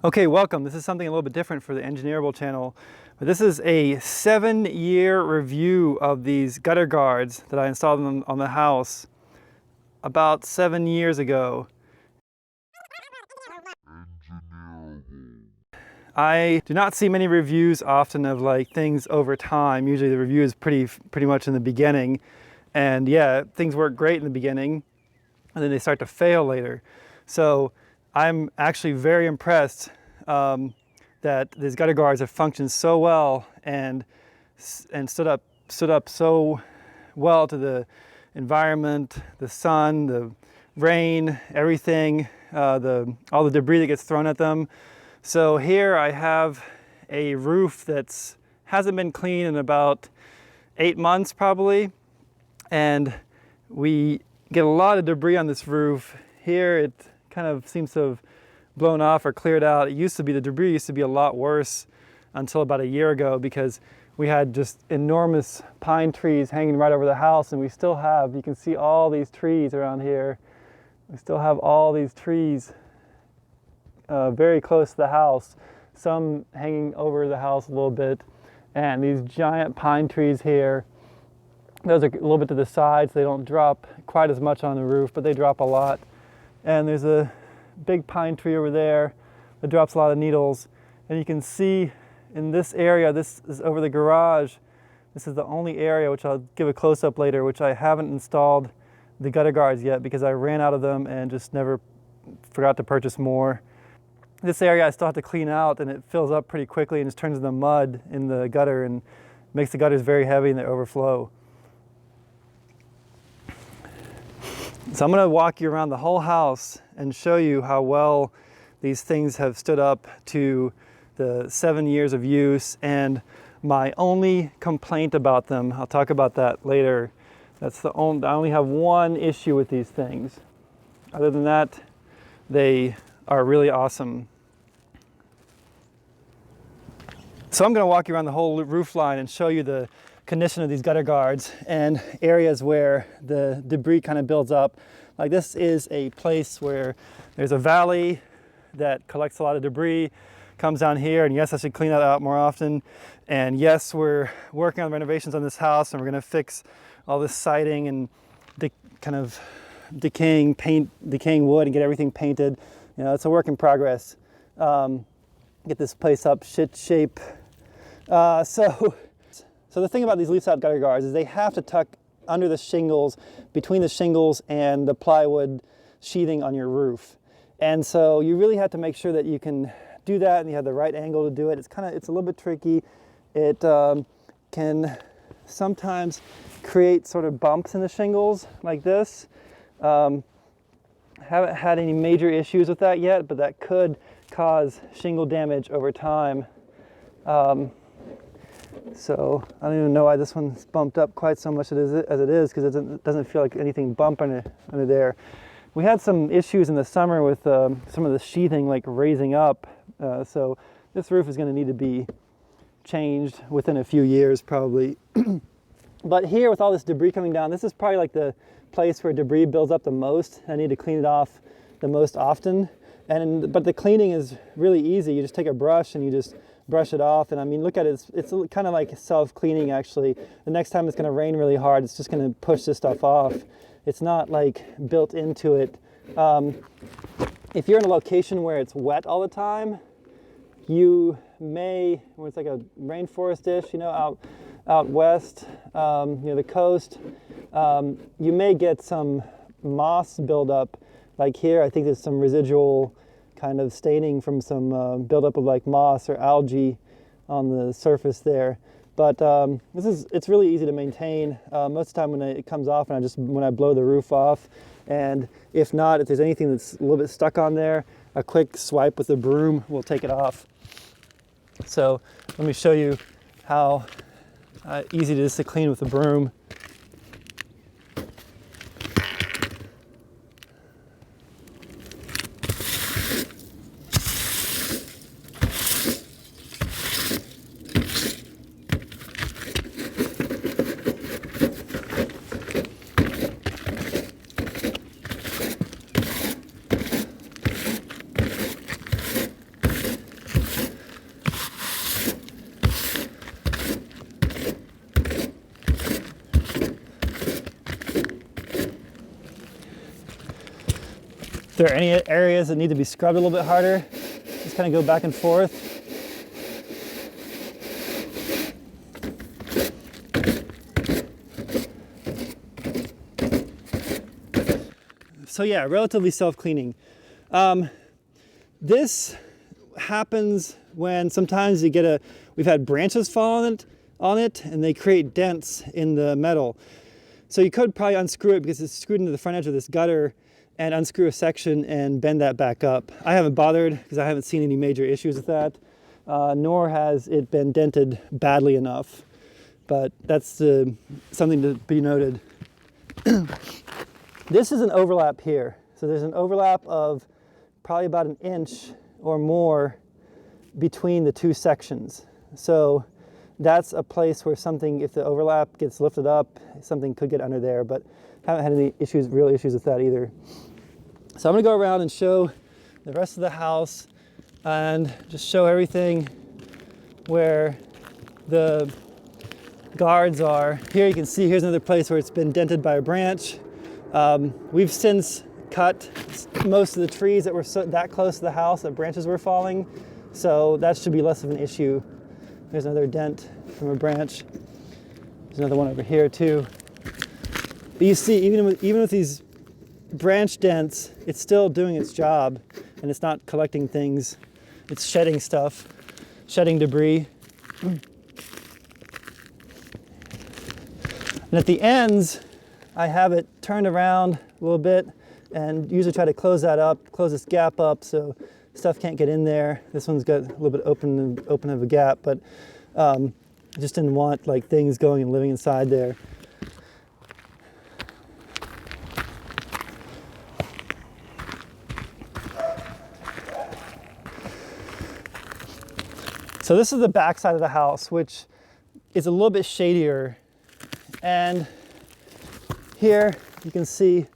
Okay, welcome. This is something a little bit different for the Engineerable channel. But this is a 7-year review of these gutter guards that I installed on the house about 7 years ago. I do not see many reviews often of like things over time. Usually the review is pretty much in the beginning. And yeah, things work great in the beginning and then they start to fail later. So I'm actually very impressed that these gutter guards have functioned so well and stood up so well to the environment, the sun, the rain, everything, all the debris that gets thrown at them. So here I have a roof that hasn't been cleaned in about 8 months probably, and we get a lot of debris on this roof. Here it kind of seems to have blown off or cleared out. The debris used to be a lot worse until about a year ago because we had just enormous pine trees hanging right over the house, and we still have, you can see all these trees around here. We still have all these trees very close to the house, some hanging over the house a little bit, and these giant pine trees here. Those are a little bit to the sides. They don't drop quite as much on the roof, but they drop a lot. And there's a big pine tree over there that drops a lot of needles. And you can see in this area, this is over the garage. This is the only area, which I'll give a close-up later, which I haven't installed the gutter guards yet because I ran out of them and just never forgot to purchase more. This area I still have to clean out, and it fills up pretty quickly and just turns into mud in the gutter and makes the gutters very heavy and they overflow. So I'm going to walk you around the whole house and show you how well these things have stood up to the 7 years of use, and my only complaint about them, I'll talk about that later. I only have one issue with these things. Other than that, they are really awesome. So I'm going to walk you around the whole roof line and show you the condition of these gutter guards and areas where the debris kind of builds up. Like this is a place where there's a valley that collects a lot of debris, comes down here, and yes, I should clean that out more often. And yes, we're working on renovations on this house, and we're going to fix all this siding and kind of decaying wood and get everything painted. You know, it's a work in progress. Get this place up shape. So the thing about these leaf-out gutter guards is they have to tuck under the shingles, between the shingles and the plywood sheathing on your roof. And so you really have to make sure that you can do that and you have the right angle to do it. It's a little bit tricky. It can sometimes create sort of bumps in the shingles like this. Haven't had any major issues with that yet, but that could cause shingle damage over time. So I don't even know why this one's bumped up quite so much as it is, because it doesn't feel like anything bump under there. We had some issues in the summer with some of the sheathing like raising up, so this roof is going to need to be changed within a few years probably. But here with all this debris coming down, this is probably like the place where debris builds up the most. I need to clean it off the most often. But the cleaning is really easy. You just take a brush and you just brush it off. And I mean, look at it, it's kind of like self-cleaning actually. The next time it's going to rain really hard, it's just going to push this stuff off. It's not like built into it. If you're in a location where it's wet all the time, you may, when it's like a rainforest-ish, you know, out west, near the coast, you may get some moss buildup. Like here, I think there's some residual kind of staining from some buildup of like moss or algae on the surface there. But it's really easy to maintain. Most of the time when it comes off, and when I blow the roof off, and if not, if there's anything that's a little bit stuck on there, a quick swipe with the broom will take it off. So let me show you how easy it is to clean with a broom. there are any areas that need to be scrubbed a little bit harder, just kind of go back and forth. So yeah, relatively self-cleaning. This happens when sometimes you get we've had branches fall on it and they create dents in the metal. So you could probably unscrew it because it's screwed into the front edge of this gutter, and unscrew a section and bend that back up. I haven't bothered because I haven't seen any major issues with that, nor has it been dented badly enough. But that's something to be noted. This is an overlap here. So there's an overlap of probably about 1 inch or more between the two sections. So that's a place where something, if the overlap gets lifted up, something could get under there, but haven't had any real issues with that either. So I'm gonna go around and show the rest of the house and just show everything where the guards are. Here you can see, here's another place where it's been dented by a branch. We've since cut most of the trees that were that close to the house that branches were falling, so that should be less of an issue. There's another dent from a branch. There's another one over here too. But you see, even with these branch dents, it's still doing its job, and it's not collecting things. It's shedding stuff, shedding debris. And at the ends, I have it turned around a little bit and usually try to close that up, close this gap up so stuff can't get in there. This one's got a little bit open of a gap, but I just didn't want like things going and living inside there. So this is the back side of the house, which is a little bit shadier. And here you can see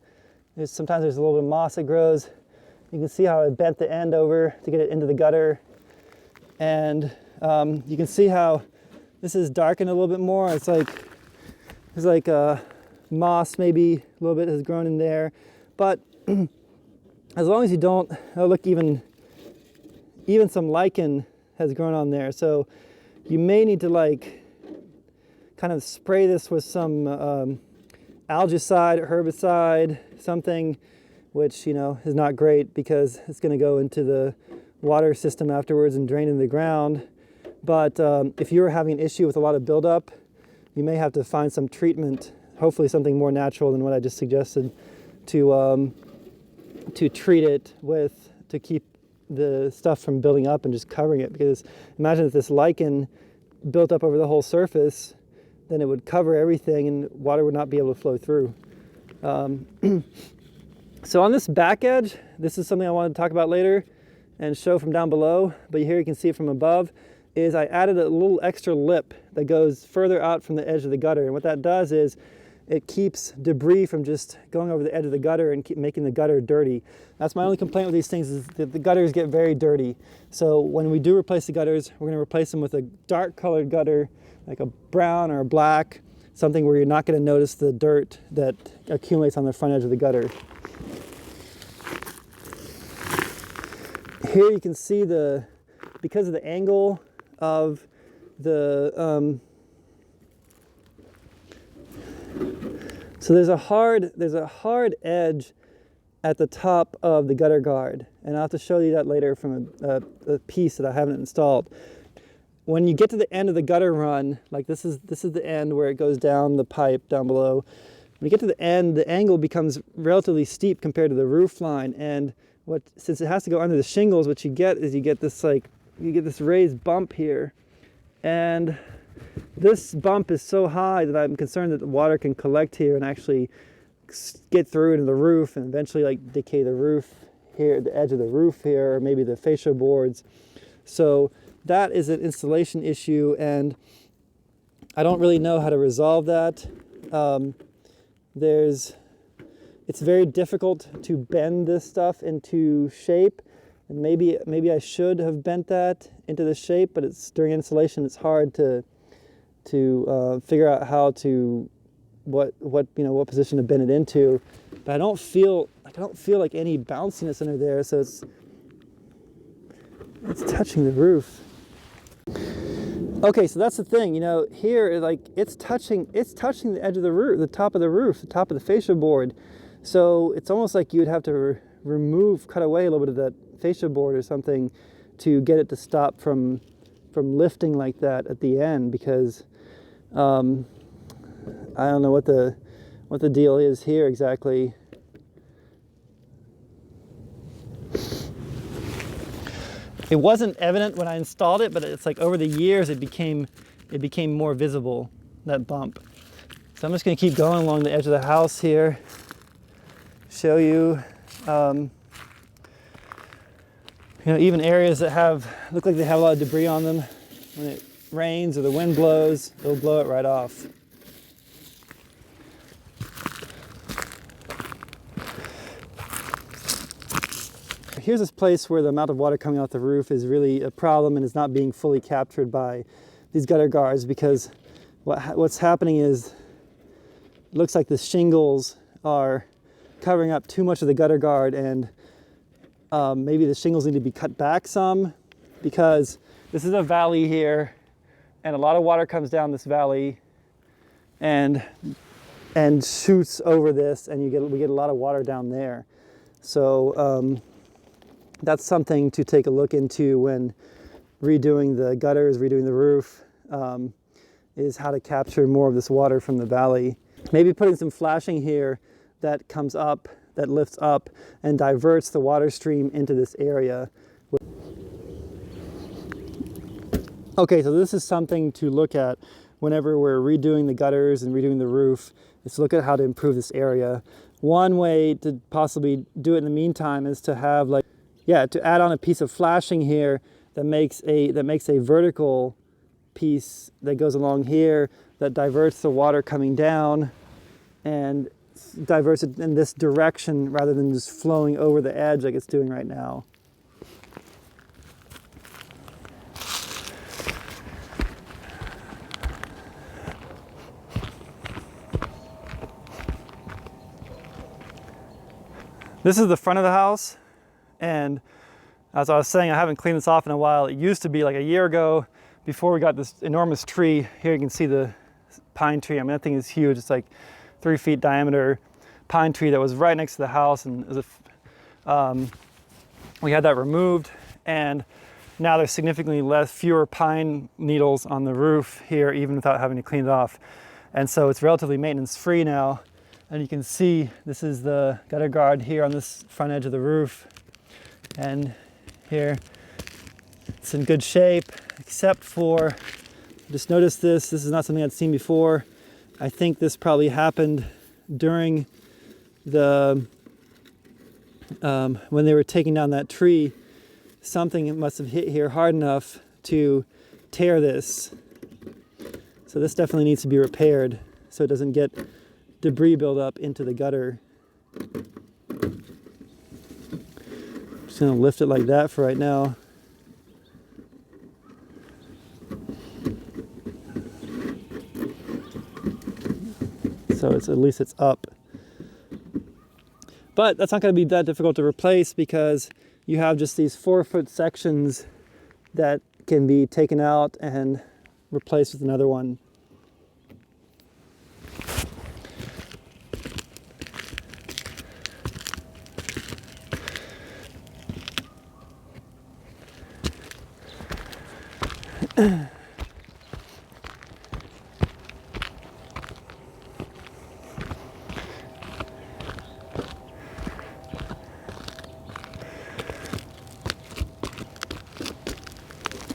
sometimes there's a little bit of moss that grows. You can see how I bent the end over to get it into the gutter. And you can see how this is darkened a little bit more. It's like there's like moss maybe a little bit has grown in there. But as long as you don't, oh look, even some lichen has grown on there. So you may need to like kind of spray this with some algicide or herbicide, something which, you know, is not great because it's going to go into the water system afterwards and drain into the ground. But if you're having an issue with a lot of buildup, you may have to find some treatment, hopefully something more natural than what I just suggested, to treat it with, to keep the stuff from building up and just covering it. Because imagine if this lichen built up over the whole surface, then it would cover everything and water would not be able to flow through. So on this back edge, this is something I wanted to talk about later and show from down below, but here you can see it from above, is I added a little extra lip that goes further out from the edge of the gutter. And what that does is it keeps debris from just going over the edge of the gutter and keep making the gutter dirty. That's my only complaint with these things, is that the gutters get very dirty. So when we do replace the gutters, we're going to replace them with a dark colored gutter, like a brown or a black, something where you're not going to notice the dirt that accumulates on the front edge of the gutter. Here you can see because of the angle of the, so there's a hard edge at the top of the gutter guard, and I'll have to show you that later from a piece that I haven't installed. When you get to the end of the gutter run, like this is the end where it goes down the pipe down below. When you get to the end, the angle becomes relatively steep compared to the roof line, and since it has to go under the shingles, what you get is you get this raised bump here, and this bump is so high that I'm concerned that the water can collect here and actually get through into the roof and eventually like decay the roof here, the edge of the roof here, or maybe the fascia boards. So that is an installation issue, and I don't really know how to resolve that. It's very difficult to bend this stuff into shape, and maybe I should have bent that into the shape, but during installation it's hard to figure out how to what what position to bend it into, but I don't feel like any bounciness under there, so it's touching the roof. Okay, so that's the thing, here, like it's touching the edge of the roof, the top of the roof, the top of the fascia board. So it's almost like you would have to cut away a little bit of that fascia board or something to get it to stop from lifting like that at the end, because I don't know what the deal is here exactly. It wasn't evident when I installed it, but it's like over the years it became more visible, that bump. So I'm just going to keep going along the edge of the house here, show you, even areas that look like they have a lot of debris on them. When it rains or the wind blows, it'll blow it right off. Here's this place where the amount of water coming off the roof is really a problem and is not being fully captured by these gutter guards, because what's happening is it looks like the shingles are covering up too much of the gutter guard, and maybe the shingles need to be cut back some, because this is a valley here and a lot of water comes down this valley and shoots over this, and we get a lot of water down there. So that's something to take a look into when redoing the gutters, redoing the roof, is how to capture more of this water from the valley. Maybe putting some flashing here that comes up, that lifts up and diverts the water stream into this area. Okay, so this is something to look at whenever we're redoing the gutters and redoing the roof, is to look at how to improve this area. One way to possibly do it in the meantime is to have to add on a piece of flashing here that makes a vertical piece that goes along here that diverts the water coming down and diverts it in this direction rather than just flowing over the edge like it's doing right now. This is the front of the house, and as I was saying, I haven't cleaned this off in a while. It used to be like a year ago, before we got this enormous tree. Here you can see the pine tree. I mean, that thing is huge. It's like 3 feet diameter pine tree that was right next to the house, and as if we had that removed, and now there's significantly fewer pine needles on the roof here, even without having to clean it off. And so it's relatively maintenance free now. And you can see this is the gutter guard here on this front edge of the roof. And here it's in good shape, except for, just notice this is not something I'd seen before. I think this probably happened during the, when they were taking down that tree. Something must have hit here hard enough to tear this. So this definitely needs to be repaired so it doesn't get debris build up into the gutter. Just gonna lift it like that for right now. So at least it's up. But that's not gonna be that difficult to replace, because you have just these 4-foot sections that can be taken out and replaced with another one.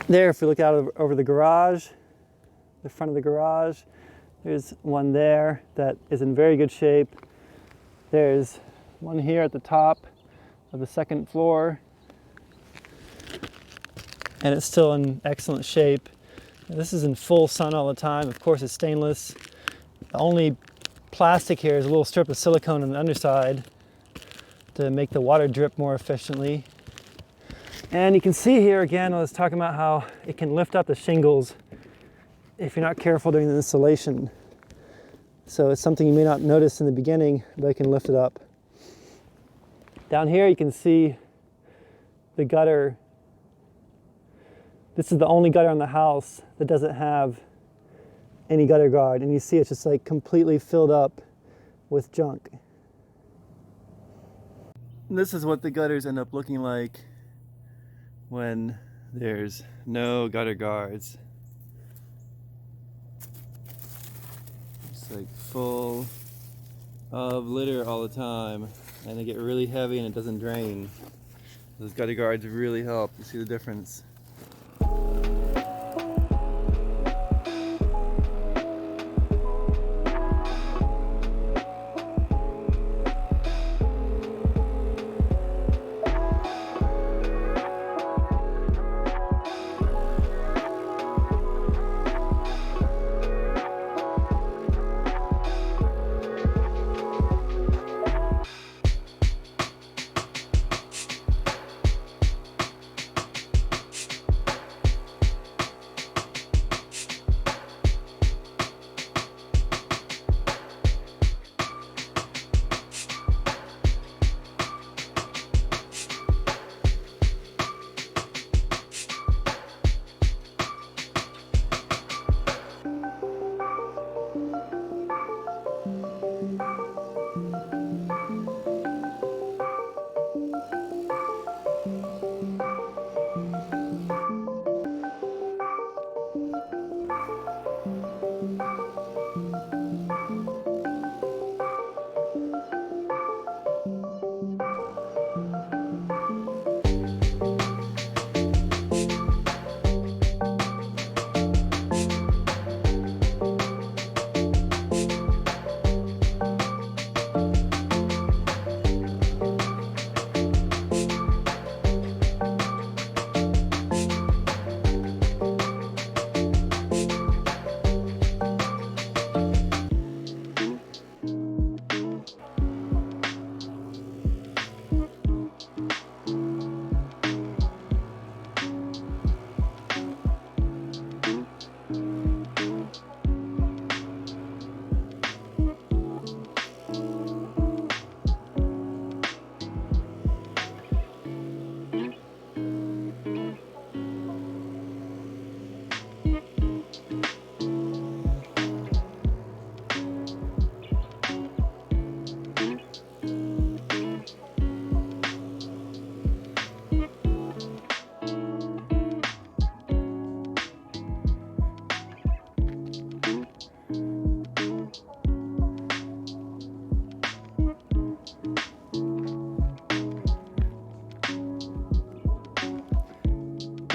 There, if we look out over the garage, the front of the garage, there's one there that is in very good shape. There's one here at the top of the second floor, and it's still in excellent shape. This is in full sun all the time. Of course, it's stainless. The only plastic here is a little strip of silicone on the underside to make the water drip more efficiently. And you can see here again, I was talking about how it can lift up the shingles if you're not careful during the installation. So it's something you may not notice in the beginning, but I can lift it up. Down here you can see the gutter. This is the only gutter in the house that doesn't have any gutter guard, and you see it's just like completely filled up with junk. And this is what the gutters end up looking like when there's no gutter guards. It's like full of litter all the time, and they get really heavy and it doesn't drain. Those gutter guards really help. You see the difference.